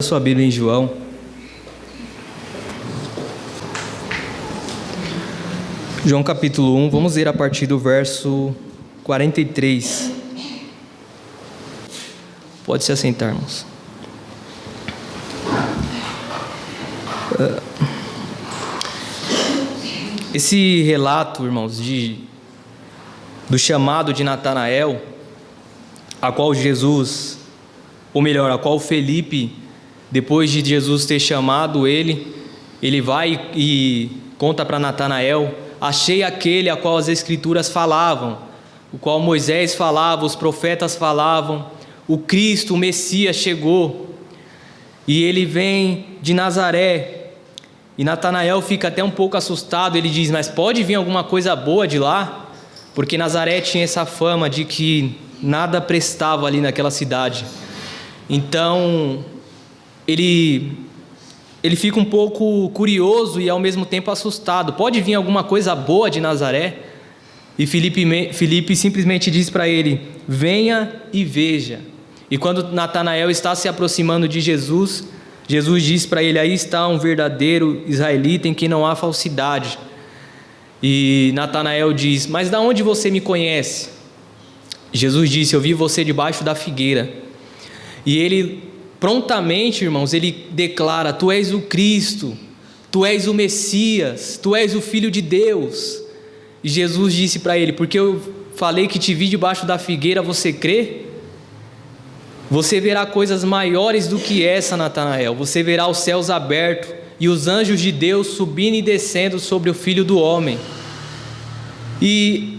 Sua Bíblia em João. João capítulo 1, vamos ler a partir do verso 43. Pode se assentar, irmãos. Esse relato, irmãos, do chamado de Natanael, a qual Jesus, ou melhor, a qual Felipe, depois de Jesus ter chamado ele vai e conta para Natanael: achei aquele a qual as Escrituras falavam, o qual Moisés falava, os profetas falavam, o Cristo, o Messias chegou, e ele vem de Nazaré. E Natanael fica até um pouco assustado, ele diz: mas pode vir alguma coisa boa de lá? Porque Nazaré tinha essa fama de que nada prestava ali naquela cidade. Então ele fica um pouco curioso e ao mesmo tempo assustado. Pode vir alguma coisa boa de Nazaré? E Felipe simplesmente diz para ele: venha e veja. E quando Natanael está se aproximando de Jesus, Jesus diz para ele: aí está um verdadeiro israelita em quem não há falsidade. E Natanael diz: mas da onde você me conhece? Jesus disse: eu vi você debaixo da figueira. E ele prontamente, irmãos, ele declara: tu és o Cristo, tu és o Messias, tu és o Filho de Deus. E Jesus disse para ele: porque eu falei que te vi debaixo da figueira, você crê? Você verá coisas maiores do que essa, Natanael. Você verá os céus abertos e os anjos de Deus subindo e descendo sobre o Filho do Homem. E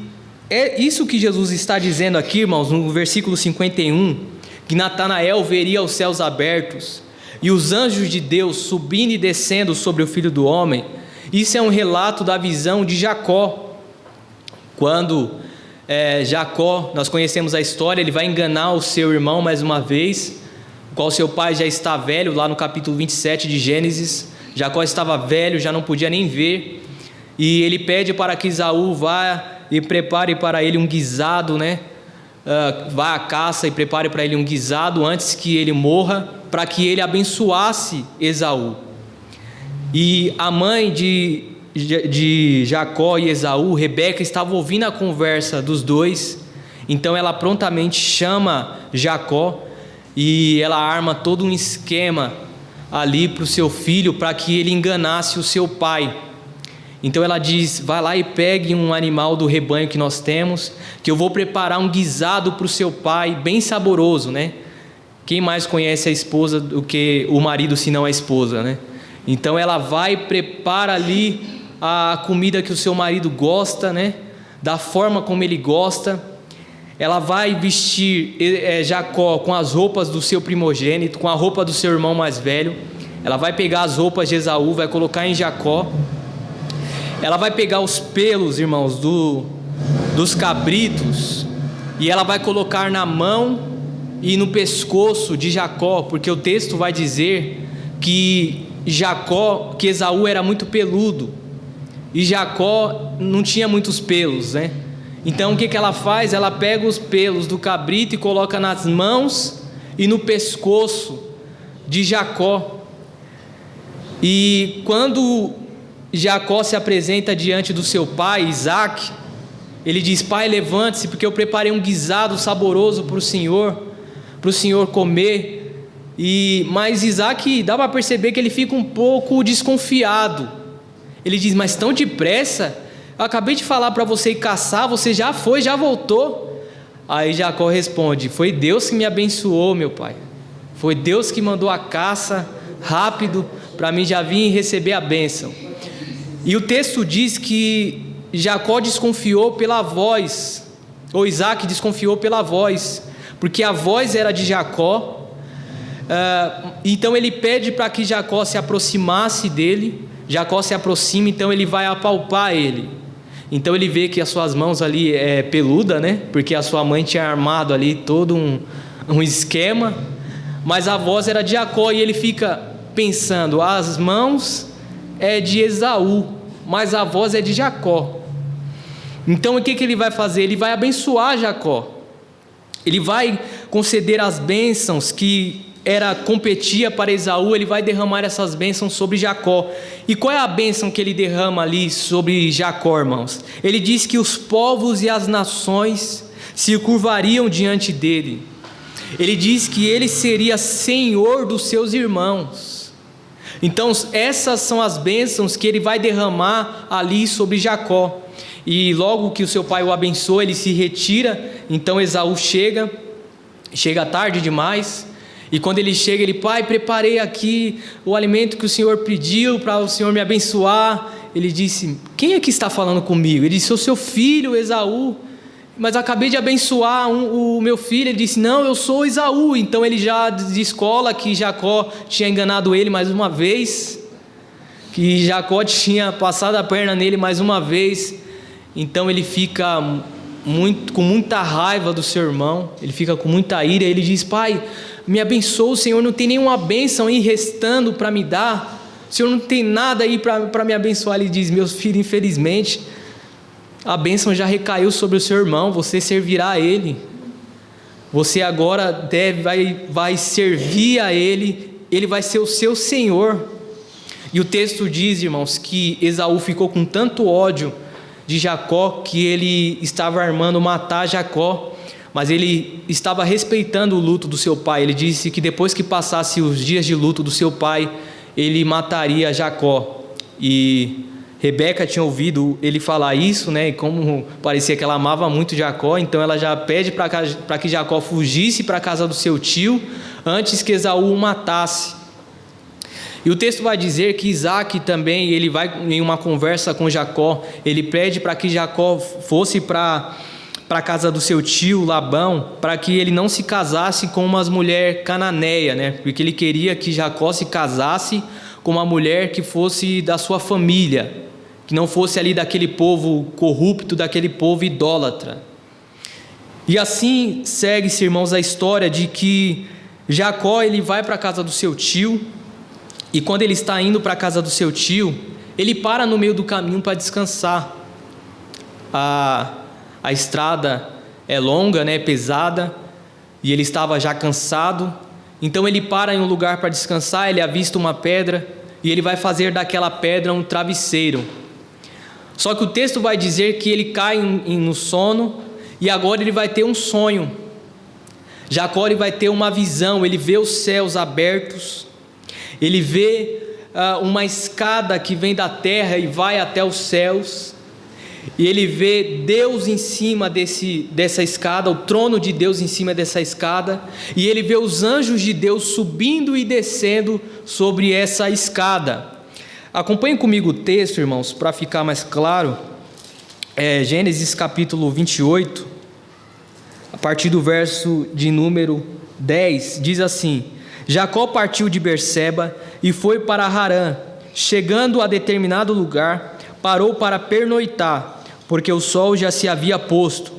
é isso que Jesus está dizendo aqui, irmãos, no versículo 51, que Natanael veria os céus abertos e os anjos de Deus subindo e descendo sobre o Filho do Homem. Isso é um relato da visão de Jacó. Quando Jacó, nós conhecemos a história, ele vai enganar o seu irmão mais uma vez, o qual seu pai já está velho, lá no capítulo 27 de Gênesis. Jacó estava velho, já não podia nem ver, e ele pede para que Esaú vá e prepare para ele um guisado, vá à caça e prepare para ele um guisado antes que ele morra, para que ele abençoasse Esaú. E a mãe de Jacó e Esaú, Rebeca, estava ouvindo a conversa dos dois. Então ela prontamente chama Jacó e ela arma todo um esquema ali para o seu filho, para que ele enganasse o seu pai. Então ela diz: vai lá e pegue um animal do rebanho que nós temos, que eu vou preparar um guisado para o seu pai, bem saboroso, Quem mais conhece a esposa do que o marido, se não a esposa, Então ela vai e prepara ali a comida que o seu marido gosta, Da forma como ele gosta. Ela vai vestir Jacó com as roupas do seu primogênito, com a roupa do seu irmão mais velho. Ela vai pegar as roupas de Esaú, vai colocar em Jacó. Ela vai pegar os pelos, irmãos, dos cabritos, e ela vai colocar na mão e no pescoço de Jacó, porque o texto vai dizer que Esaú era muito peludo e Jacó não tinha muitos pelos, Então o que ela faz? Ela pega os pelos do cabrito e coloca nas mãos e no pescoço de Jacó. E quando Jacó se apresenta diante do seu pai, Isaac, ele diz: pai, levante-se, porque eu preparei um guisado saboroso para o senhor comer. Mas Isaac, dá para perceber que ele fica um pouco desconfiado. Ele diz: mas tão depressa? Eu acabei de falar para você ir caçar, você já foi, já voltou. Aí Jacó responde: foi Deus que me abençoou, meu pai. Foi Deus que mandou a caça rápido para mim já vir e receber a bênção. E o texto diz que Jacó desconfiou pela voz, ou Isaac desconfiou pela voz, porque a voz era de Jacó. Então ele pede para que Jacó se aproximasse dele. Jacó se aproxima, então ele vai apalpar ele. Então ele vê que as suas mãos ali é peluda, porque a sua mãe tinha armado ali todo um esquema, mas a voz era de Jacó, e ele fica pensando: as mãos é de Esaú, mas a voz é de Jacó. Então o que ele vai fazer? Ele vai abençoar Jacó. Ele vai conceder as bênçãos que competia para Esaú, ele vai derramar essas bênçãos sobre Jacó. E qual é a bênção que ele derrama ali sobre Jacó, irmãos? Ele diz que os povos e as nações se curvariam diante dele. Ele diz que ele seria senhor dos seus irmãos. Então essas são as bênçãos que ele vai derramar ali sobre Jacó. E logo que o seu pai o abençoa, ele se retira. Então Esaú chega tarde demais. E quando ele chega, ele: pai, preparei aqui o alimento que o Senhor pediu para o Senhor me abençoar. Ele disse: quem é que está falando comigo? Ele disse: sou seu filho Esaú, mas acabei de abençoar o meu filho. Ele disse: não, eu sou Esaú. Então ele já descola que Jacó tinha enganado ele mais uma vez, que Jacó tinha passado a perna nele mais uma vez. Então ele fica com muita raiva do seu irmão, ele fica com muita ira. Ele diz: pai, me abençoa, o Senhor não tem nenhuma bênção aí restando para me dar, o Senhor não tem nada aí para me abençoar. Ele diz: meu filho, infelizmente a bênção já recaiu sobre o seu irmão, você servirá a ele, você agora vai servir a ele, ele vai ser o seu senhor. E o texto diz, irmãos, que Esaú ficou com tanto ódio de Jacó que ele estava armando matar Jacó, mas ele estava respeitando o luto do seu pai. Ele disse que depois que passasse os dias de luto do seu pai, ele mataria Jacó. E Rebeca tinha ouvido ele falar isso, né? E como parecia que ela amava muito Jacó, então ela já pede para que Jacó fugisse para a casa do seu tio antes que Esaú o matasse. E o texto vai dizer que Isaac também, ele vai em uma conversa com Jacó, ele pede para que Jacó fosse para a casa do seu tio Labão, para que ele não se casasse com uma mulher cananeia, né? Porque ele queria que Jacó se casasse com uma mulher que fosse da sua família, que não fosse ali daquele povo corrupto, daquele povo idólatra. E assim segue-se, irmãos, a história de que Jacó, ele vai para a casa do seu tio. E quando ele está indo para a casa do seu tio, ele para no meio do caminho para descansar. A estrada é longa, né, pesada, e ele estava já cansado. Então ele para em um lugar para descansar, ele avista uma pedra, e ele vai fazer daquela pedra um travesseiro. Só que o texto vai dizer que ele cai no sono, e agora ele vai ter um sonho. Jacó, ele vai ter uma visão, ele vê os céus abertos, ele vê uma escada que vem da terra e vai até os céus, e ele vê Deus em cima dessa escada, o trono de Deus em cima dessa escada, e ele vê os anjos de Deus subindo e descendo sobre essa escada. Acompanhe comigo o texto, irmãos, para ficar mais claro. Gênesis capítulo 28, a partir do verso de número 10, diz assim: Jacó partiu de Berseba e foi para Harã. Chegando a determinado lugar, parou para pernoitar, porque o sol já se havia posto.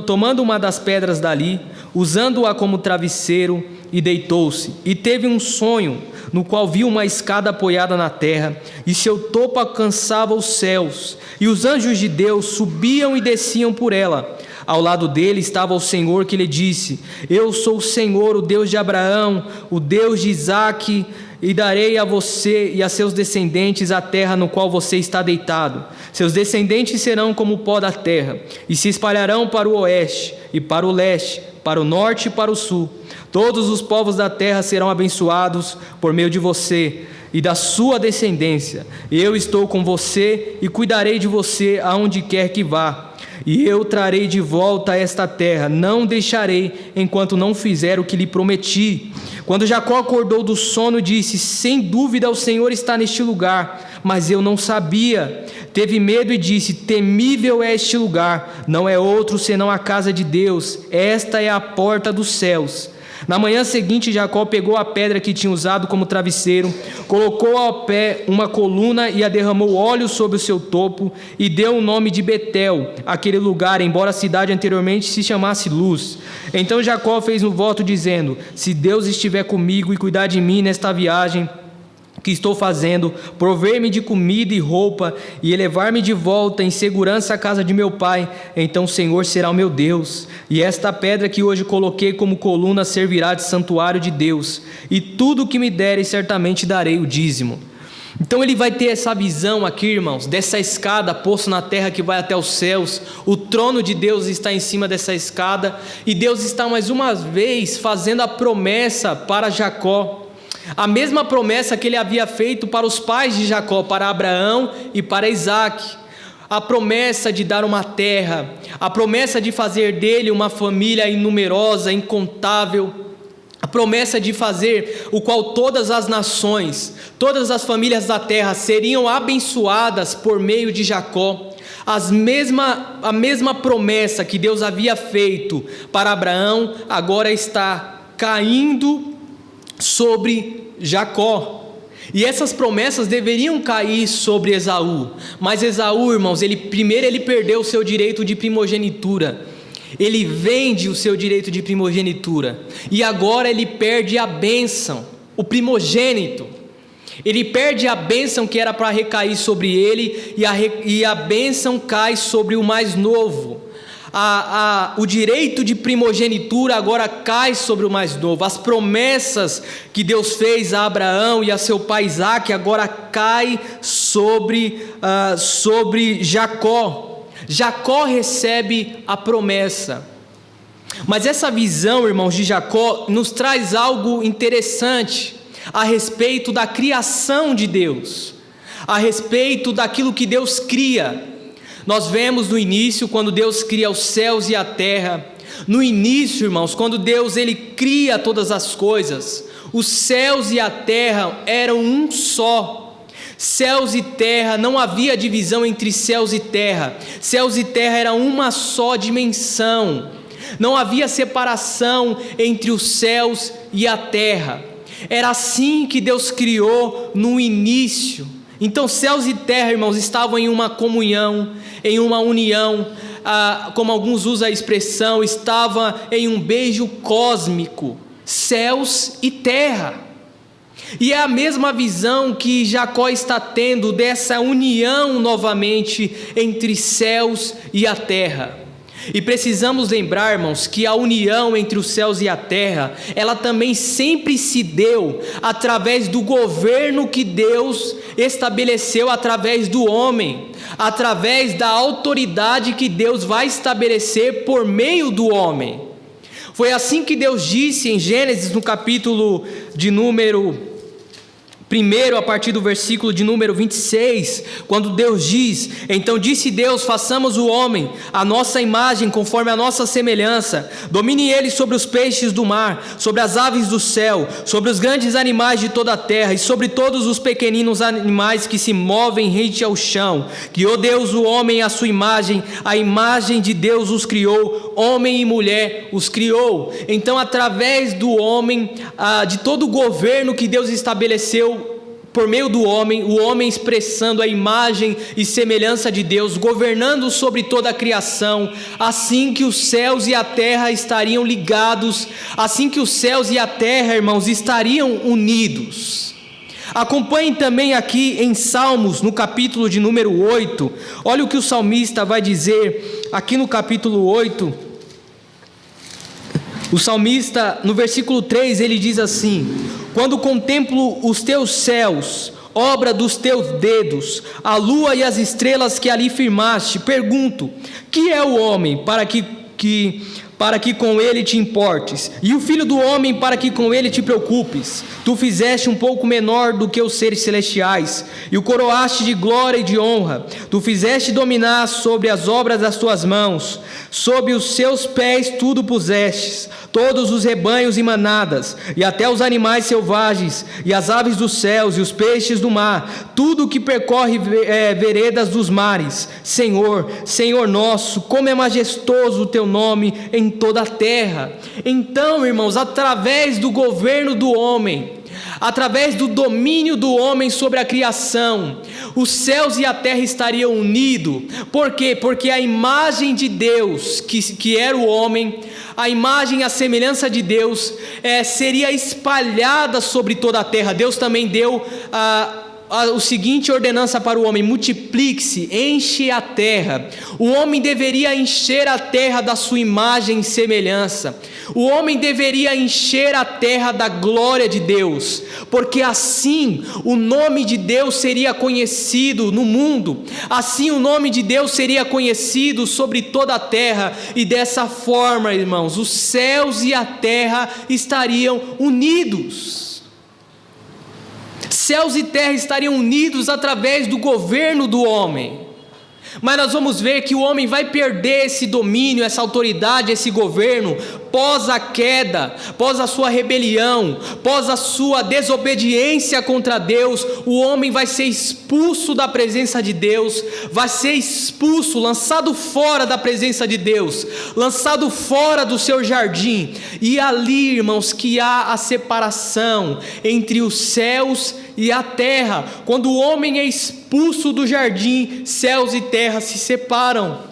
Tomando uma das pedras dali, usando-a como travesseiro, e deitou-se. E teve um sonho, no qual viu uma escada apoiada na terra, e seu topo alcançava os céus, e os anjos de Deus subiam e desciam por ela. Ao lado dele estava o Senhor, que lhe disse: eu sou o Senhor, o Deus de Abraão, o Deus de Isaque, e darei a você e a seus descendentes a terra no qual você está deitado. Seus descendentes serão como o pó da terra, e se espalharão para o oeste e para o leste, para o norte e para o sul. Todos os povos da terra serão abençoados por meio de você e da sua descendência. Eu estou com você e cuidarei de você aonde quer que vá. E eu trarei de volta a esta terra, não deixarei enquanto não fizer o que lhe prometi. Quando Jacó acordou do sono, disse: sem dúvida o Senhor está neste lugar, mas eu não sabia. Teve medo e disse: temível é este lugar, não é outro senão a casa de Deus, esta é a porta dos céus. Na manhã seguinte, Jacó pegou a pedra que tinha usado como travesseiro, colocou ao pé uma coluna e a derramou óleo sobre o seu topo, e deu o nome de Betel àquele lugar, embora a cidade anteriormente se chamasse Luz. Então Jacó fez um voto dizendo: se Deus estiver comigo e cuidar de mim nesta viagem que estou fazendo, prover-me de comida e roupa, e elevar-me de volta em segurança à casa de meu pai, então o Senhor será o meu Deus, e esta pedra que hoje coloquei como coluna servirá de santuário de Deus, e tudo o que me deres certamente darei o dízimo. Então ele vai ter essa visão aqui, irmãos, dessa escada posta na terra que vai até os céus. O trono de Deus está em cima dessa escada, e Deus está mais uma vez fazendo a promessa para Jacó, a mesma promessa que ele havia feito para os pais de Jacó, para Abraão e para Isaac. A promessa de dar uma terra, a promessa de fazer dele uma família inumerosa, incontável, a promessa de fazer o qual todas as nações, todas as famílias da terra seriam abençoadas por meio de Jacó. A mesma promessa que Deus havia feito para Abraão agora está caindo sobre Jacó. E essas promessas deveriam cair sobre Esaú, mas Esaú, irmãos, ele perdeu o seu direito de primogenitura. Ele vende o seu direito de primogenitura, e agora ele perde a bênção, o primogênito. Ele perde a bênção que era para recair sobre ele, e a bênção cai sobre o mais novo. O direito de primogenitura agora cai sobre o mais novo. As promessas que Deus fez a Abraão e a seu pai Isaac agora cai sobre Jacó. Jacó recebe a promessa. Mas essa visão, irmãos, de Jacó nos traz algo interessante a respeito da criação de Deus, a respeito daquilo que Deus cria. Nós vemos no início, quando Deus cria os céus e a terra. No início, irmãos, quando Deus ele cria todas as coisas, os céus e a terra eram um só. Céus e terra, não havia divisão entre céus e terra. Céus e terra era uma só dimensão. Não havia separação entre os céus e a terra. Era assim que Deus criou no início. Então céus e terra, irmãos, estavam em uma comunhão, em uma união, como alguns usam a expressão, estava em um beijo cósmico, céus e terra. E é a mesma visão que Jacó está tendo dessa união novamente entre céus e a terra. E precisamos lembrar, irmãos, que a união entre os céus e a terra, ela também sempre se deu através do governo que Deus estabeleceu através do homem, através da autoridade que Deus vai estabelecer por meio do homem. Foi assim que Deus disse em Gênesis, no capítulo de número 1, a partir do versículo de número 26, quando Deus diz: então disse Deus, façamos o homem à nossa imagem, conforme a nossa semelhança, domine ele sobre os peixes do mar, sobre as aves do céu, sobre os grandes animais de toda a terra, e sobre todos os pequeninos animais que se movem rente ao chão. Criou Deus o homem à sua imagem, a imagem de Deus os criou, homem e mulher os criou. Então, através do homem, de todo o governo que Deus estabeleceu por meio do homem, o homem expressando a imagem e semelhança de Deus, governando sobre toda a criação, assim que os céus e a terra estariam ligados, assim que os céus e a terra, irmãos, estariam unidos. Acompanhem também aqui em Salmos, no capítulo de número 8, olha o que o salmista vai dizer aqui no capítulo 8, o salmista, no versículo 3, ele diz assim: quando contemplo os teus céus, obra dos teus dedos, a lua e as estrelas que ali firmaste, pergunto: que é o homem para que com ele te importes, e o filho do homem para que com ele te preocupes? Tu fizeste um pouco menor do que os seres celestiais, e o coroaste de glória e de honra. Tu fizeste dominar sobre as obras das tuas mãos, sob os seus pés tudo pusestes, todos os rebanhos e manadas, e até os animais selvagens, e as aves dos céus, e os peixes do mar, tudo que percorre veredas dos mares. Senhor, Senhor nosso, como é majestoso o teu nome em toda a terra. Então, irmãos, através do governo do homem, através do domínio do homem sobre a criação, os céus e a terra estariam unidos. Por quê? Porque a imagem de Deus, que era o homem, a imagem e a semelhança de Deus seria espalhada sobre toda a terra. Deus também deu o seguinte ordenança para o homem: multiplique-se, enche a terra. O homem deveria encher a terra da sua imagem e semelhança. O homem deveria encher a terra da glória de Deus, porque assim o nome de Deus seria conhecido no mundo, assim o nome de Deus seria conhecido sobre toda a terra, e dessa forma, irmãos, os céus e a terra estariam unidos. Céus e terra estariam unidos através do governo do homem. Mas nós vamos ver que o homem vai perder esse domínio, essa autoridade, esse governo, pós a queda, pós a sua rebelião, pós a sua desobediência contra Deus. O homem vai ser expulso da presença de Deus, vai ser expulso, lançado fora da presença de Deus, lançado fora do seu jardim. E ali, irmãos, que há a separação entre os céus e a terra. Quando o homem é expulso do jardim, céus e terra se separam.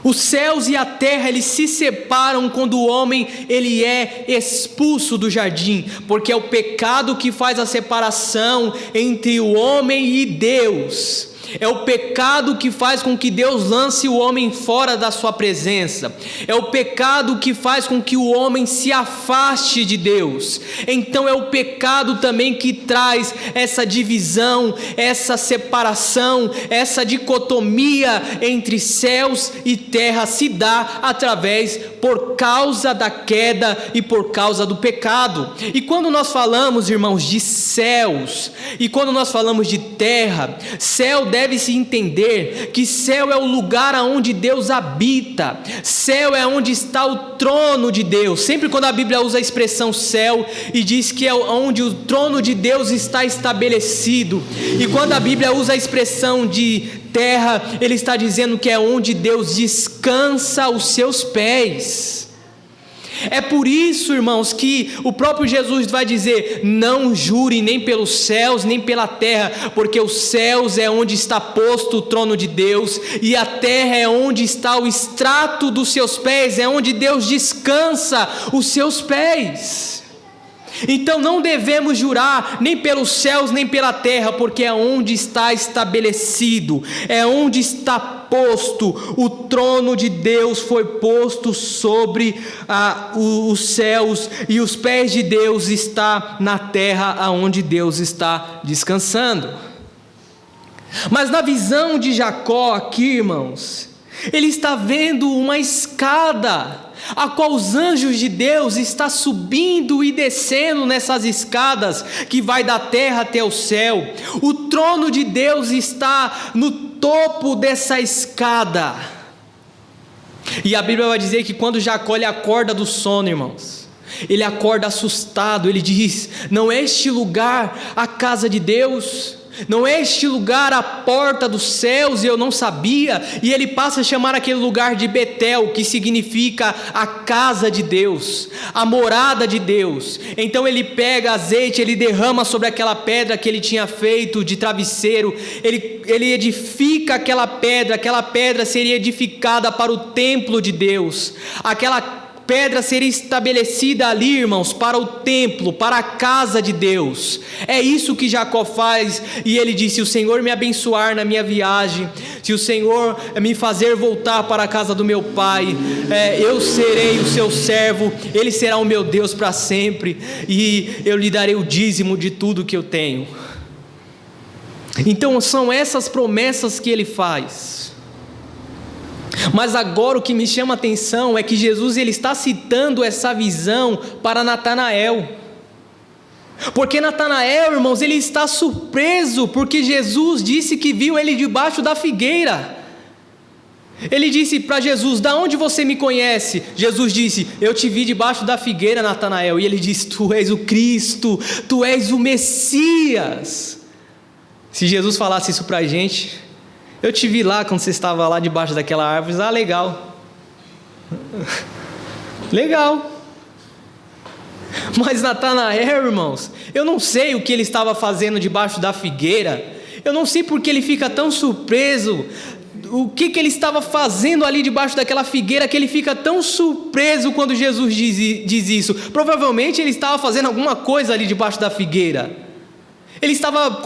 Os céus e a terra, eles se separam quando o homem ele é expulso do jardim, porque é o pecado que faz a separação entre o homem e Deus. É o pecado que faz com que Deus lance o homem fora da sua presença. É o pecado que faz com que o homem se afaste de Deus. Então é o pecado também que traz essa divisão, essa separação, essa dicotomia entre céus e terra, se dá por causa da queda e por causa do pecado. E quando nós falamos, irmãos, de céus, e quando nós falamos de terra, céu deve-se entender que céu é o lugar aonde Deus habita. Céu é onde está o trono de Deus. Sempre quando a Bíblia usa a expressão céu e diz que é onde o trono de Deus está estabelecido, e quando a Bíblia usa a expressão de terra, ele está dizendo que é onde Deus descansa os seus pés. É por isso, irmãos, que o próprio Jesus vai dizer: não jure nem pelos céus, nem pela terra, porque os céus é onde está posto o trono de Deus, e a terra é onde está o estrato dos seus pés, é onde Deus descansa os seus pés. Então não devemos jurar nem pelos céus nem pela terra, porque é onde está estabelecido, é onde está posto, o trono de Deus foi posto sobre os céus, e os pés de Deus está na terra aonde Deus está descansando. Mas na visão de Jacó aqui, irmãos, ele está vendo uma escada, a qual os anjos de Deus estão subindo e descendo nessas escadas, que vai da terra até o céu. O trono de Deus está no topo dessa escada. E a Bíblia vai dizer que quando Jacó ele acorda do sono, irmãos, ele acorda assustado. Ele diz: não é este lugar a casa de Deus? Não é este lugar a porta dos céus? E eu não sabia. E ele passa a chamar aquele lugar de Betel, que significa a casa de Deus, a morada de Deus. Então ele pega azeite, ele derrama sobre aquela pedra que ele tinha feito de travesseiro, ele edifica aquela pedra seria edificada para o templo de Deus. Aquela pedra seria estabelecida ali, irmãos, para o templo, para a casa de Deus. É isso que Jacó faz. E ele disse: se o Senhor me abençoar na minha viagem, se o Senhor me fazer voltar para a casa do meu pai, eu serei o seu servo, ele será o meu Deus para sempre, e eu lhe darei o dízimo de tudo que eu tenho. Então são essas promessas que ele faz. Mas agora o que me chama a atenção é que Jesus ele está citando essa visão para Natanael. Porque Natanael, irmãos, ele está surpreso, porque Jesus disse que viu ele debaixo da figueira. Ele disse para Jesus: da onde você me conhece? Jesus disse: eu te vi debaixo da figueira, Natanael. E ele disse: tu és o Cristo, tu és o Messias. Se Jesus falasse isso para a gente: eu te vi lá quando você estava lá debaixo daquela árvore. Ah, legal. Legal. Mas Natanael, irmãos, eu não sei o que ele estava fazendo debaixo da figueira. Eu não sei porque ele fica tão surpreso o que ele estava fazendo ali debaixo daquela figueira que ele fica tão surpreso quando Jesus diz isso? Provavelmente ele estava fazendo alguma coisa ali debaixo da figueira. Ele estava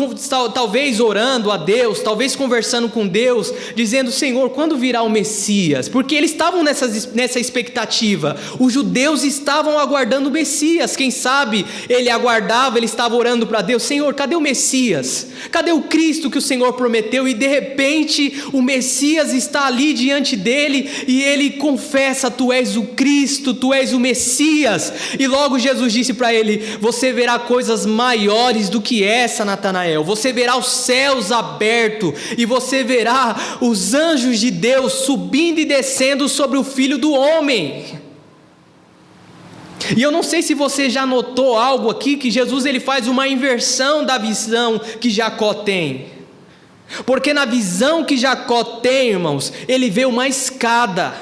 talvez orando a Deus, talvez conversando com Deus, dizendo: Senhor, quando virá o Messias? Porque eles estavam nessa expectativa. Os judeus estavam aguardando o Messias. Quem sabe ele aguardava, ele estava orando para Deus: Senhor, cadê o Messias? Cadê o Cristo que o Senhor prometeu? E de repente o Messias está ali diante dele e ele confessa: Tu és o Cristo, Tu és o Messias. E logo Jesus disse para ele: Você verá coisas maiores do que essa, Natanael. Você verá os céus abertos e você verá os anjos de Deus subindo e descendo sobre o Filho do Homem. E eu não sei se você já notou algo aqui, que Jesus ele faz uma inversão da visão que Jacó tem. Porque na visão que Jacó tem, irmãos, ele vê uma escada,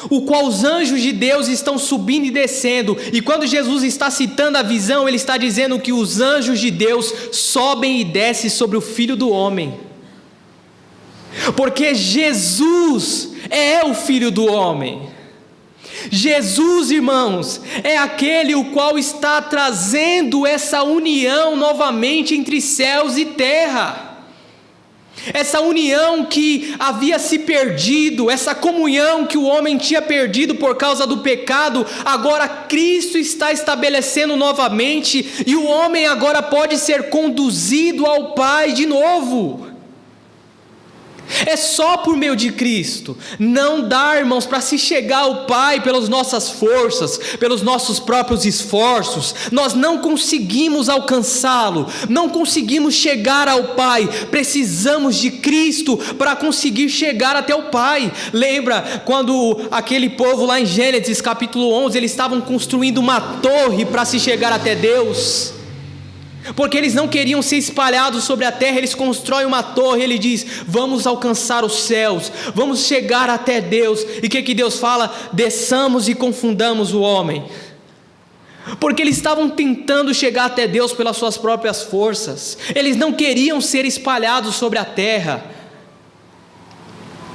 o qual os anjos de Deus estão subindo e descendo. E quando Jesus está citando a visão, ele está dizendo que os anjos de Deus sobem e descem sobre o Filho do Homem. Porque Jesus é o Filho do Homem. Jesus, irmãos, é aquele o qual está trazendo essa união novamente entre céus e terra. Essa união que havia se perdido, essa comunhão que o homem tinha perdido por causa do pecado, agora Cristo está estabelecendo novamente, e o homem agora pode ser conduzido ao Pai de novo. É só por meio de Cristo. Não dá, irmãos, para se chegar ao Pai pelas nossas forças, pelos nossos próprios esforços. Nós não conseguimos alcançá-lo, não conseguimos chegar ao Pai. Precisamos de Cristo para conseguir chegar até o Pai. Lembra quando aquele povo lá em Gênesis capítulo 11, eles estavam construindo uma torre para se chegar até Deus? Porque eles não queriam ser espalhados sobre a terra, eles constroem uma torre. Ele diz: vamos alcançar os céus, vamos chegar até Deus. E o que Deus fala? Desçamos e confundamos o homem. Porque eles estavam tentando chegar até Deus pelas suas próprias forças, eles não queriam ser espalhados sobre a terra.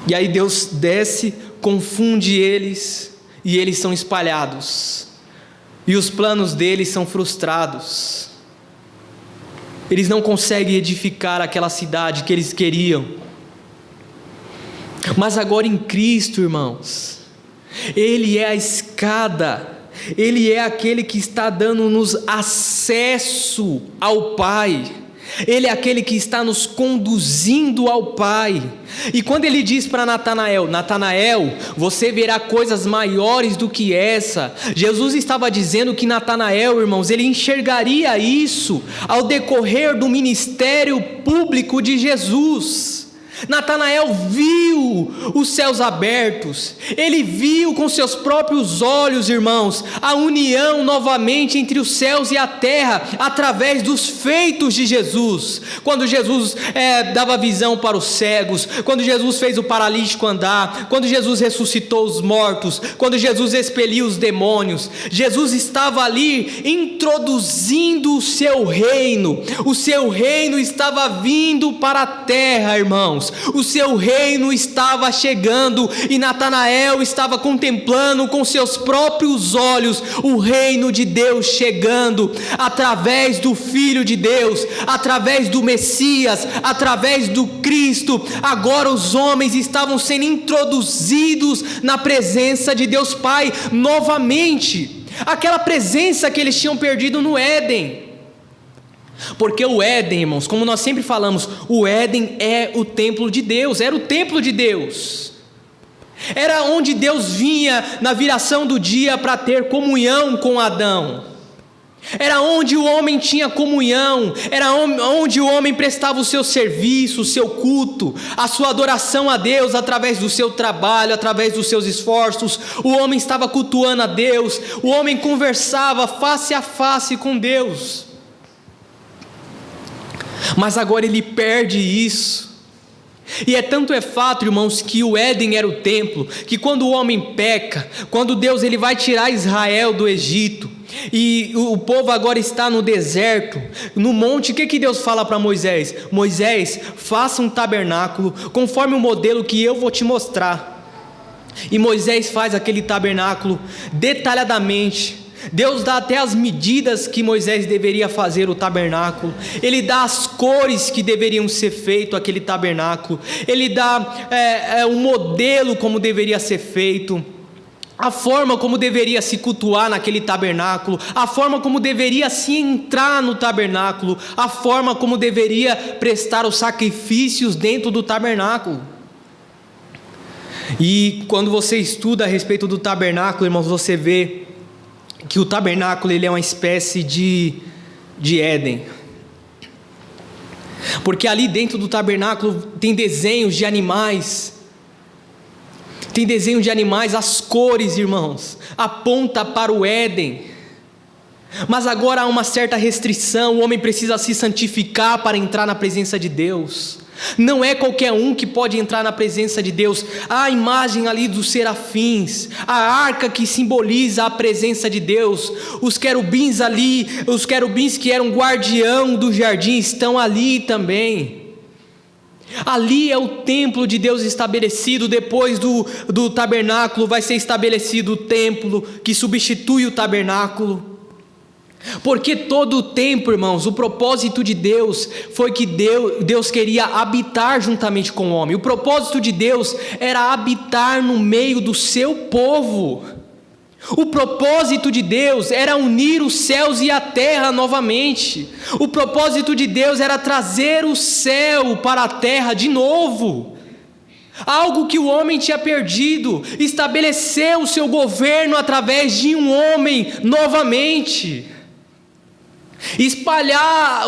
E aí Deus desce, confunde eles, e eles são espalhados, e os planos deles são frustrados. Eles não conseguem edificar aquela cidade que eles queriam. Mas agora em Cristo, irmãos, Ele é a escada, Ele é aquele que está dando-nos acesso ao Pai, Ele é aquele que está nos conduzindo ao Pai. E quando Ele diz para Natanael: Natanael, você verá coisas maiores do que essa. Jesus estava dizendo que Natanael, irmãos, ele enxergaria isso ao decorrer do ministério público de Jesus. Natanael viu os céus abertos, ele viu com seus próprios olhos, irmãos, a união novamente entre os céus e a terra, através dos feitos de Jesus. Quando Jesus dava visão para os cegos, quando Jesus fez o paralítico andar, quando Jesus ressuscitou os mortos, quando Jesus expeliu os demônios, Jesus estava ali introduzindo o seu reino estava vindo para a terra, irmãos. O seu reino estava chegando, e Natanael estava contemplando com seus próprios olhos o reino de Deus chegando, através do Filho de Deus, através do Messias, através do Cristo. Agora os homens estavam sendo introduzidos na presença de Deus Pai novamente, aquela presença que eles tinham perdido no Éden. Porque o Éden, irmãos, como nós sempre falamos, o Éden é o templo de Deus, era o templo de Deus, era onde Deus vinha na viração do dia para ter comunhão com Adão, era onde o homem tinha comunhão, era onde o homem prestava o seu serviço, o seu culto, a sua adoração a Deus através do seu trabalho, através dos seus esforços. O homem estava cultuando a Deus, o homem conversava face a face com Deus. Mas agora ele perde isso. E tanto é fato, irmãos, que o Éden era o templo, que quando o homem peca, quando Deus ele vai tirar Israel do Egito, e o povo agora está no deserto, no monte. O que Deus fala para Moisés? Moisés, faça um tabernáculo conforme o modelo que eu vou te mostrar. E Moisés faz aquele tabernáculo detalhadamente. Deus dá até as medidas que Moisés deveria fazer o tabernáculo. Ele dá as cores que deveriam ser feito aquele tabernáculo. Ele dá um modelo como deveria ser feito, a forma como deveria se cultuar naquele tabernáculo, a forma como deveria se entrar no tabernáculo, a forma como deveria prestar os sacrifícios dentro do tabernáculo. E quando você estuda a respeito do tabernáculo, irmãos, você vê que o tabernáculo ele é uma espécie de Éden, porque ali dentro do tabernáculo tem desenhos de animais. As cores, irmãos, aponta para o Éden. Mas agora há uma certa restrição, o homem precisa se santificar para entrar na presença de Deus. Não é qualquer um que pode entrar na presença de Deus. Há a imagem ali dos serafins, a arca que simboliza a presença de Deus, os querubins ali, os querubins que eram guardião do jardim estão ali também. Ali é o templo de Deus estabelecido. Depois do tabernáculo vai ser estabelecido o templo que substitui o tabernáculo. Porque todo o tempo, irmãos, o propósito de Deus foi que Deus queria habitar juntamente com o homem. O propósito de Deus era habitar no meio do seu povo. O propósito de Deus era unir os céus e a terra novamente. O propósito de Deus era trazer o céu para a terra de novo. Algo que o homem tinha perdido, estabelecer o seu governo através de um homem novamente. Espalhar,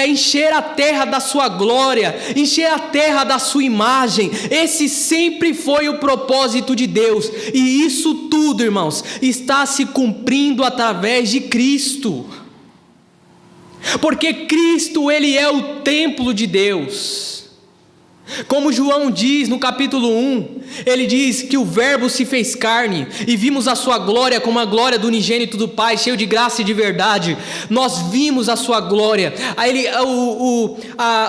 encher a terra da sua glória, encher a terra da sua imagem. Esse sempre foi o propósito de Deus. E isso tudo, irmãos, está se cumprindo através de Cristo. Porque Cristo, Ele é o templo de Deus. Como João diz no capítulo 1, ele diz que o verbo se fez carne e vimos a sua glória como a glória do unigênito do Pai, cheio de graça e de verdade. Nós vimos a sua glória. Aí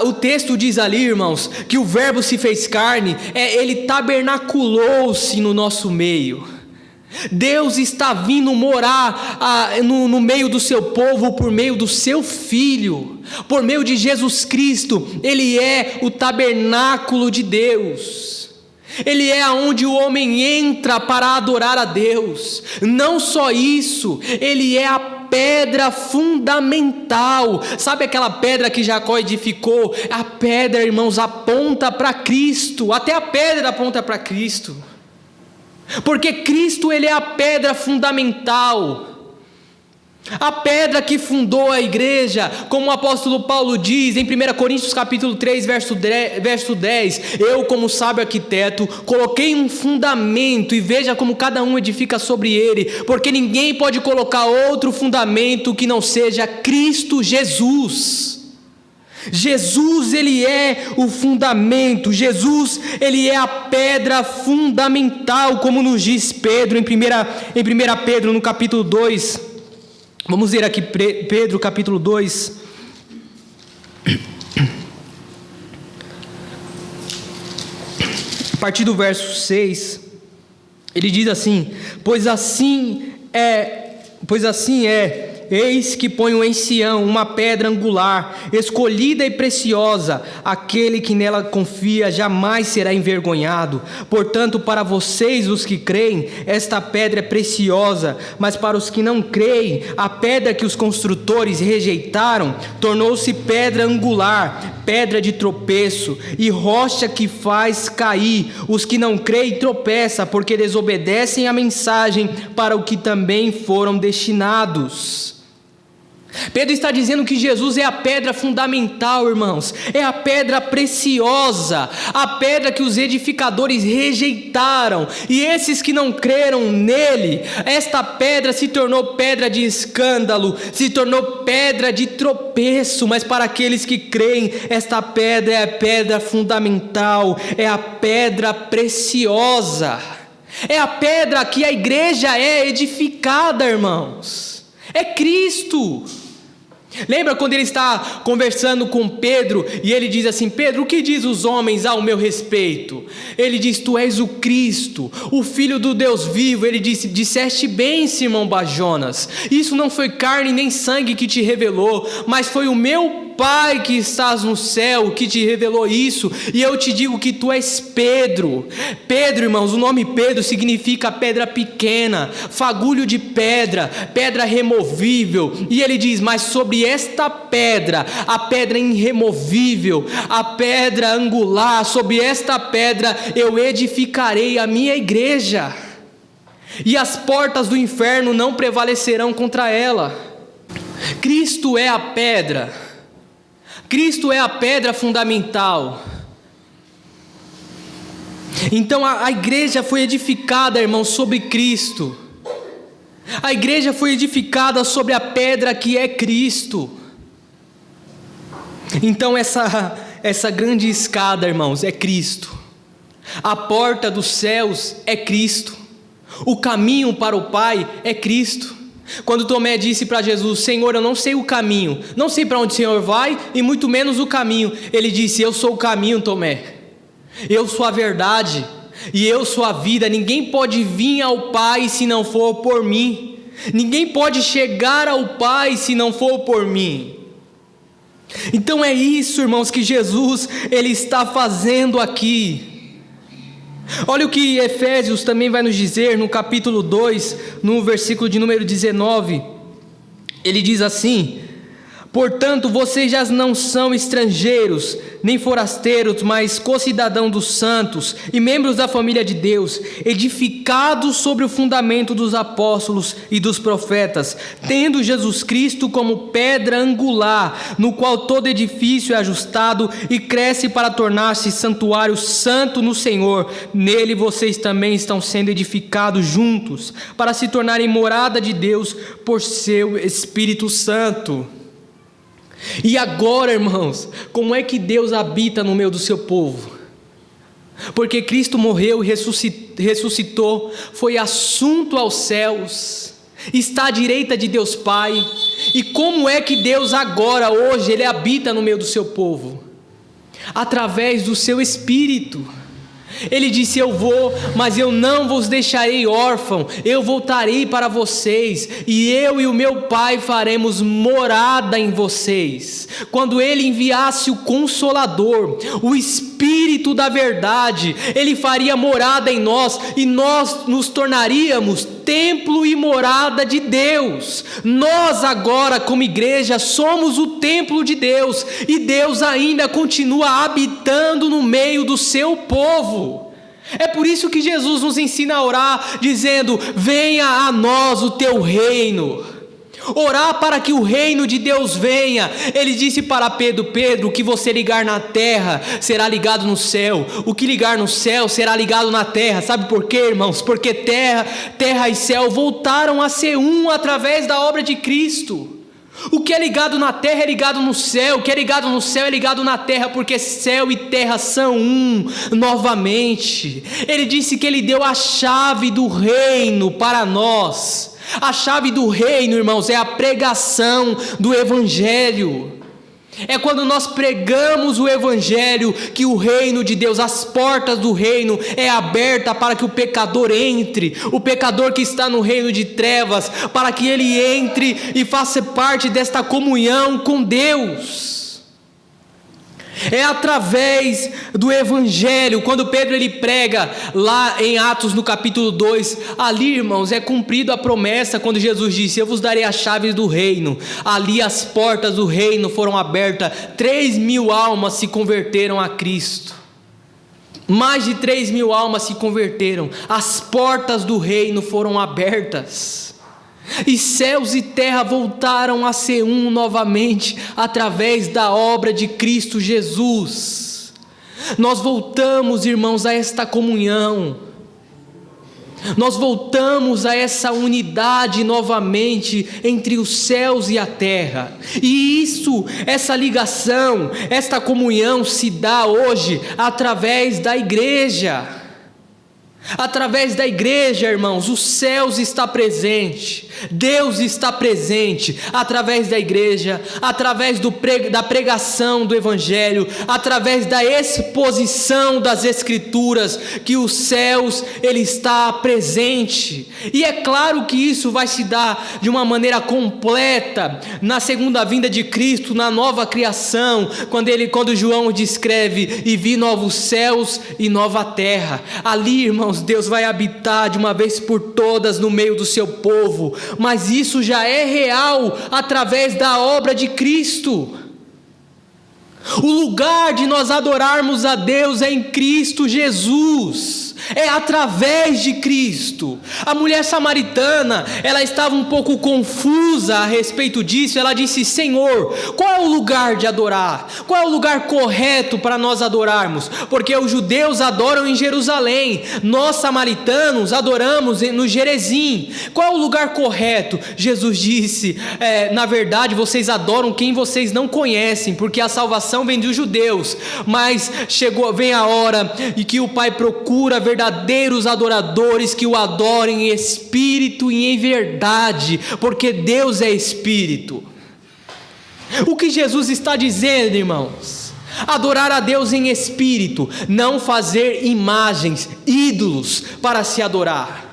o texto diz ali, irmãos, que o verbo se fez carne, ele tabernaculou-se no nosso meio. Deus está vindo morar no meio do seu povo por meio do seu Filho, por meio de Jesus Cristo. Ele é o tabernáculo de Deus. Ele é onde o homem entra para adorar a Deus. Não só isso, ele é a pedra fundamental. Sabe aquela pedra que Jacó edificou? A pedra, irmãos, aponta para Cristo. Até a pedra aponta para Cristo. Porque Cristo, Ele é a pedra fundamental, a pedra que fundou a igreja, como o apóstolo Paulo diz em 1 Coríntios capítulo 3, verso 10, eu como sábio arquiteto, coloquei um fundamento e veja como cada um edifica sobre ele, porque ninguém pode colocar outro fundamento que não seja Cristo Jesus. Jesus, Ele é o fundamento. Jesus, Ele é a pedra fundamental, como nos diz Pedro em 1 Pedro no capítulo 2. Vamos ler aqui Pedro capítulo 2. A partir do verso 6, ele diz assim: Pois assim é, eis que ponho em Sião uma pedra angular, escolhida e preciosa, aquele que nela confia jamais será envergonhado. Portanto, para vocês, os que creem, esta pedra é preciosa, mas para os que não creem, a pedra que os construtores rejeitaram, tornou-se pedra angular, pedra de tropeço e rocha que faz cair. Os que não creem tropeçam, porque desobedecem a mensagem para o que também foram destinados. Pedro está dizendo que Jesus é a pedra fundamental, irmãos, é a pedra preciosa, a pedra que os edificadores rejeitaram, e esses que não creram nele, esta pedra se tornou pedra de escândalo, se tornou pedra de tropeço, mas para aqueles que creem, esta pedra é a pedra fundamental, é a pedra preciosa, é a pedra que a igreja é edificada, irmãos. é Cristo. Lembra quando ele está conversando com Pedro e ele diz assim: Pedro, o que diz os homens ao meu respeito? Ele diz: tu és o Cristo, o Filho do Deus vivo. Ele disse: disseste bem, Simão Bar-Jonas, isso não foi carne nem sangue que te revelou, mas foi o meu Pai que estás no céu que te revelou isso. E eu te digo que tu és Pedro. Pedro, irmãos, o nome Pedro significa pedra pequena, fagulho de pedra, pedra removível. E ele diz: mas sobre esta pedra, a pedra irremovível, a pedra angular, sobre esta pedra eu edificarei a minha igreja, e as portas do inferno não prevalecerão contra ela. Cristo é a pedra. Cristo é a pedra fundamental. Então a igreja foi edificada, irmãos, sobre Cristo. A igreja foi edificada sobre a pedra que é Cristo. Então essa grande escada, irmãos, é Cristo. A porta dos céus é Cristo. O caminho para o Pai é Cristo. Quando Tomé disse para Jesus: Senhor, eu não sei o caminho, não sei para onde o Senhor vai e muito menos o caminho. Ele disse: eu sou o caminho, Tomé. Eu sou a verdade e eu sou a vida. Ninguém pode vir ao Pai se não for por mim. Ninguém pode chegar ao Pai se não for por mim. Então é isso, irmãos, que Jesus ele está fazendo aqui. Olha o que Efésios também vai nos dizer no capítulo 2, no versículo de número 19. Ele diz assim: portanto, vocês já não são estrangeiros, nem forasteiros, mas co-cidadãos dos santos e membros da família de Deus, edificados sobre o fundamento dos apóstolos e dos profetas, tendo Jesus Cristo como pedra angular, no qual todo edifício é ajustado e cresce para tornar-se santuário santo no Senhor. Nele vocês também estão sendo edificados juntos, para se tornarem morada de Deus por seu Espírito Santo. E agora, irmãos, como é que Deus habita no meio do seu povo? Porque Cristo morreu e ressuscitou, foi assunto aos céus, está à direita de Deus Pai. E como é que Deus agora, hoje, Ele habita no meio do seu povo? Através do seu Espírito. Ele disse: eu vou, mas eu não vos deixarei órfão, eu voltarei para vocês, e eu e o meu Pai faremos morada em vocês. Quando Ele enviasse o Consolador, o Espírito da verdade, Ele faria morada em nós, e nós nos tornaríamos templo e morada de Deus. Nós agora, como igreja, somos o templo de Deus, e Deus ainda continua habitando no meio do seu povo. É por isso que Jesus nos ensina a orar, dizendo: venha a nós o teu reino. Orar para que o reino de Deus venha. Ele disse para Pedro: Pedro, o que você ligar na terra será ligado no céu, o que ligar no céu será ligado na terra. Sabe por quê, irmãos? Porque terra e céu voltaram a ser um através da obra de Cristo. O que é ligado na terra é ligado no céu, o que é ligado no céu é ligado na terra, porque céu e terra são um novamente. Ele disse que Ele deu a chave do reino para nós. A chave do reino, irmãos, é a pregação do Evangelho. É quando nós pregamos o Evangelho que o reino de Deus, as portas do reino é aberta para que o pecador entre, o pecador que está no reino de trevas, para que ele entre e faça parte desta comunhão com Deus. É através do Evangelho. Quando Pedro ele prega lá em Atos no capítulo 2, ali, irmãos, é cumprido a promessa quando Jesus disse: eu vos darei as chaves do reino. Ali as portas do reino foram abertas, 3.000 almas se converteram a Cristo. Mais de 3.000 almas se converteram, as portas do reino foram abertas. E céus e terra voltaram a ser um novamente, através da obra de Cristo Jesus. Nós voltamos, irmãos, a esta comunhão. Nós voltamos a essa unidade novamente entre os céus e a terra. E essa ligação, esta comunhão se dá hoje através da igreja. Através da igreja, irmãos, os céus está presente, Deus está presente, através da igreja, através da pregação do Evangelho, através da exposição das Escrituras, que os céus, Ele está presente. E é claro que isso vai se dar de uma maneira completa, na segunda vinda de Cristo, na nova criação, quando João descreve, e vi novos céus e nova terra. Ali, irmãos, Deus vai habitar de uma vez por todas no meio do seu povo, mas isso já é real através da obra de Cristo. O lugar de nós adorarmos a Deus é em Cristo Jesus, é através de Cristo. A mulher samaritana, ela estava um pouco confusa a respeito disso. Ela disse: Senhor, qual é o lugar de adorar? Qual é o lugar correto para nós adorarmos? Porque os judeus adoram em Jerusalém, nós samaritanos adoramos no Gerezim. Qual é o lugar correto? Jesus disse: na verdade vocês adoram quem vocês não conhecem, porque a salvação vem dos judeus, mas vem a hora em que o Pai procura verdadeiros adoradores que o adorem em espírito e em verdade, porque Deus é espírito. O que Jesus está dizendo, irmãos? Adorar a Deus em espírito, não fazer imagens, ídolos para se adorar.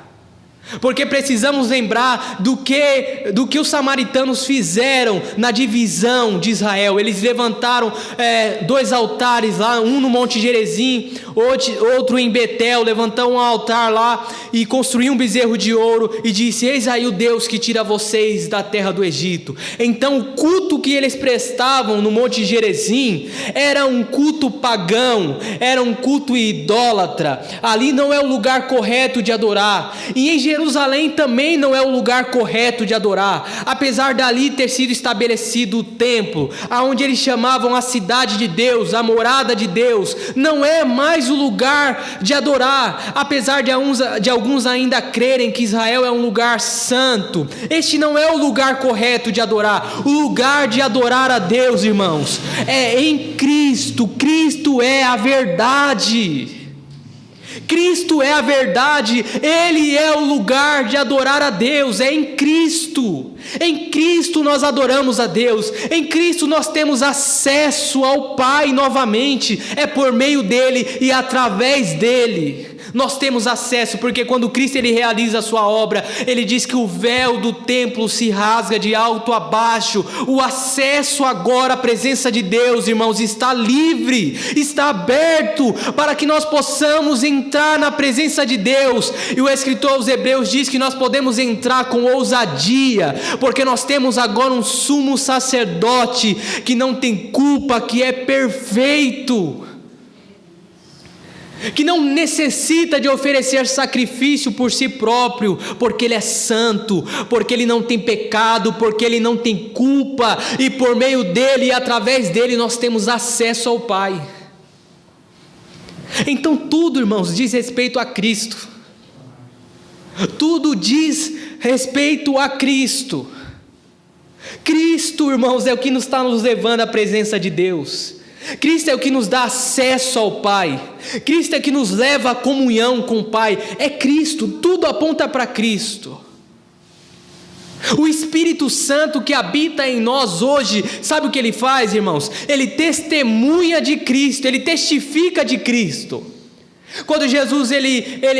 Porque precisamos lembrar do que os samaritanos fizeram na divisão de Israel. Eles levantaram 2 altares lá, um no Monte Gerezim, outro em Betel. Levantaram um altar lá e construíram um bezerro de ouro e disse: eis aí o Deus que tira vocês da terra do Egito. Então o culto que eles prestavam no Monte Gerezim era um culto pagão, era um culto idólatra. Ali não é o lugar correto de adorar. E em Jerusalém também não é o lugar correto de adorar, apesar dali ter sido estabelecido o templo, aonde eles chamavam a cidade de Deus, a morada de Deus. Não é mais o lugar de adorar, apesar de alguns ainda crerem que Israel é um lugar santo. Este não é o lugar correto de adorar. O lugar de adorar a Deus, irmãos, é em Cristo. Cristo é a verdade. Cristo é a verdade, Ele é o lugar de adorar a Deus, é em Cristo. Em Cristo nós adoramos a Deus, em Cristo nós temos acesso ao Pai novamente, é por meio dEle e através dEle. Nós temos acesso, porque quando Cristo ele realiza a sua obra, ele diz que o véu do templo se rasga de alto a baixo. O acesso agora à presença de Deus, irmãos, está livre, está aberto para que nós possamos entrar na presença de Deus. E o escritor aos Hebreus diz que nós podemos entrar com ousadia, porque nós temos agora um sumo sacerdote que não tem culpa, que é perfeito, que não necessita de oferecer sacrifício por si próprio, porque Ele é santo, porque Ele não tem pecado, porque Ele não tem culpa, e por meio dEle e através dEle nós temos acesso ao Pai. Então tudo, irmãos, diz respeito a Cristo. Tudo diz respeito a Cristo. Cristo, irmãos, é o que está nos levando à presença de Deus. Cristo é o que nos dá acesso ao Pai. Cristo é o que nos leva à comunhão com o Pai. É Cristo, tudo aponta para Cristo. O Espírito Santo que habita em nós hoje, sabe o que Ele faz, irmãos? Ele testemunha de Cristo, Ele testifica de Cristo. Quando Jesus,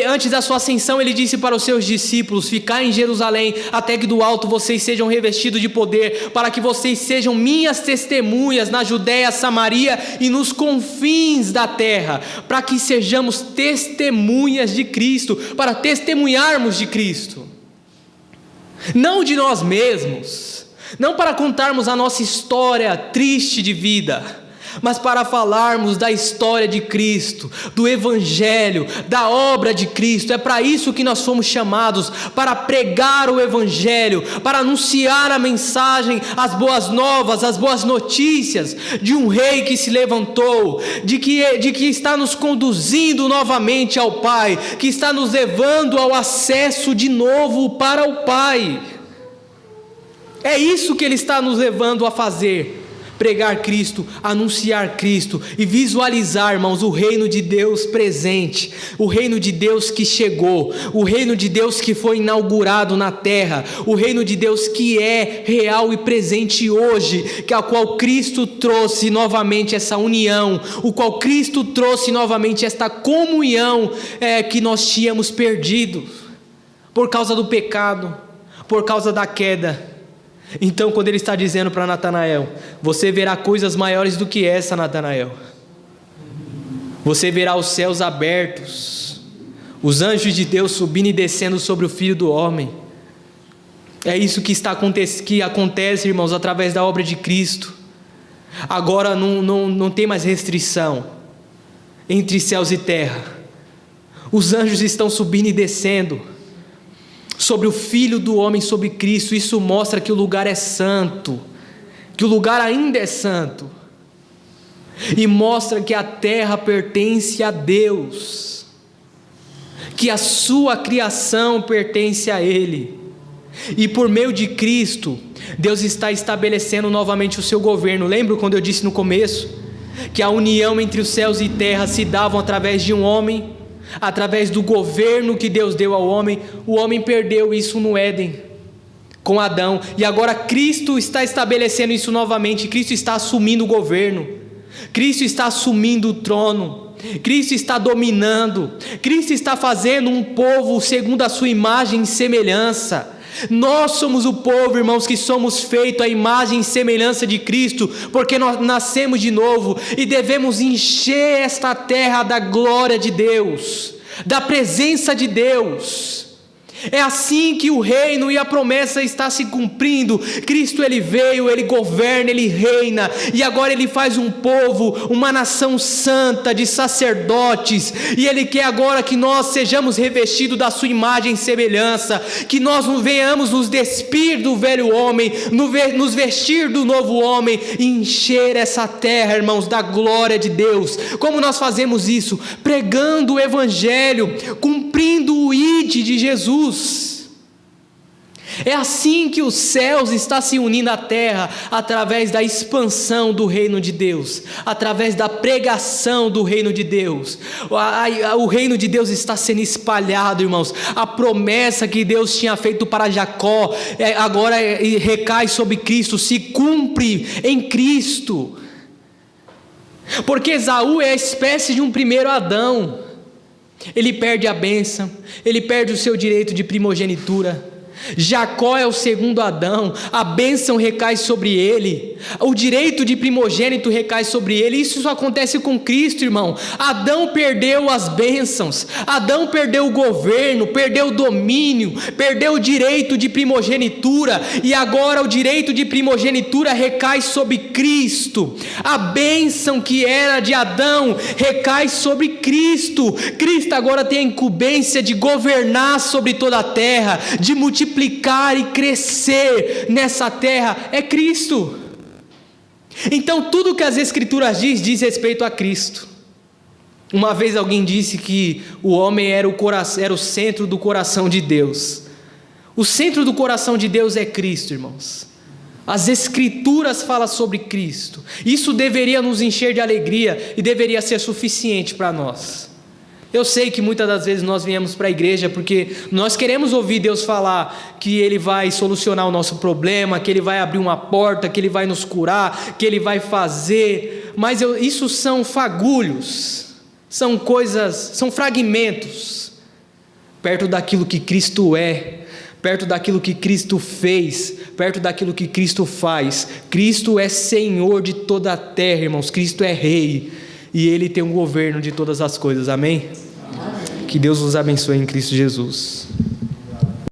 antes da sua ascensão, Ele disse para os seus discípulos: ficai em Jerusalém, até que do alto vocês sejam revestidos de poder, para que vocês sejam minhas testemunhas na Judéia, Samaria e nos confins da terra, para que sejamos testemunhas de Cristo, para testemunharmos de Cristo, não de nós mesmos, não para contarmos a nossa história triste de vida, mas para falarmos da história de Cristo, do Evangelho, da obra de Cristo. É para isso que nós fomos chamados, para pregar o Evangelho, para anunciar a mensagem, as boas novas, as boas notícias de um Rei que se levantou, de que está nos conduzindo novamente ao Pai, que está nos levando ao acesso de novo para o Pai. É isso que Ele está nos levando a fazer, pregar Cristo, anunciar Cristo e visualizar, irmãos, o reino de Deus presente, o reino de Deus que chegou, o reino de Deus que foi inaugurado na terra, o reino de Deus que é real e presente hoje, que a qual Cristo trouxe novamente essa união, o qual Cristo trouxe novamente esta comunhão que nós tínhamos perdido por causa do pecado, por causa da queda. Então, quando ele está dizendo para Natanael: você verá coisas maiores do que essa, Natanael. Você verá os céus abertos, os anjos de Deus subindo e descendo sobre o Filho do Homem. É isso que acontece, irmãos, através da obra de Cristo. Agora não tem mais restrição entre céus e terra. Os anjos estão subindo e descendo sobre o Filho do Homem, sobre Cristo. Isso mostra que o lugar é santo, que o lugar ainda é santo, e mostra que a terra pertence a Deus, que a sua criação pertence a Ele, e por meio de Cristo, Deus está estabelecendo novamente o seu governo. Lembra quando eu disse no começo, que a união entre os céus e terra se davam através de um homem, através do governo que Deus deu ao homem? O homem perdeu isso no Éden, com Adão, e agora Cristo está estabelecendo isso novamente. Cristo está assumindo o governo, Cristo está assumindo o trono, Cristo está dominando, Cristo está fazendo um povo segundo a sua imagem e semelhança. Nós somos o povo, irmãos, que somos feitos à imagem e semelhança de Cristo, porque nós nascemos de novo e devemos encher esta terra da glória de Deus, da presença de Deus. É assim que o reino e a promessa está se cumprindo. Cristo, ele veio, ele governa, ele reina, e agora ele faz um povo, uma nação santa de sacerdotes, e ele quer agora que nós sejamos revestidos da sua imagem e semelhança, que nós não venhamos nos despir do velho homem, nos vestir do novo homem, e encher essa terra, irmãos, da glória de Deus. Como nós fazemos isso? Pregando o evangelho, cumprindo o ide de Jesus. É assim que os céus estão se unindo à terra, através da expansão do reino de Deus, através da pregação do reino de Deus. O reino de Deus está sendo espalhado, irmãos. A promessa que Deus tinha feito para Jacó agora recai sobre Cristo, se cumpre em Cristo, porque Esaú é a espécie de um primeiro Adão. Ele perde a bênção, ele perde o seu direito de primogenitura. Jacó é o segundo Adão, a bênção recai sobre ele, o direito de primogênito recai sobre ele. Isso só acontece com Cristo, irmão. Adão perdeu as bênçãos, Adão perdeu o governo, perdeu o domínio, perdeu o direito de primogenitura, e agora o direito de primogenitura recai sobre Cristo. A bênção que era de Adão recai sobre Cristo. Cristo agora tem a incumbência de governar sobre toda a terra, de multiplicar e crescer nessa terra. É Cristo. Então tudo que as Escrituras diz respeito a Cristo. Uma vez alguém disse que o homem era o centro do coração de Deus. O centro do coração de Deus é Cristo, irmãos. As Escrituras falam sobre Cristo. Isso deveria nos encher de alegria e deveria ser suficiente para nós. Eu sei que muitas das vezes nós viemos para a igreja porque nós queremos ouvir Deus falar que Ele vai solucionar o nosso problema, que Ele vai abrir uma porta, que Ele vai nos curar, que Ele vai fazer, mas isso são fagulhos, são coisas, são fragmentos, perto daquilo que Cristo é, perto daquilo que Cristo fez, perto daquilo que Cristo faz. Cristo é Senhor de toda a terra, irmãos. Cristo é Rei, e Ele tem um governo de todas as coisas. Amém? Que Deus nos abençoe em Cristo Jesus.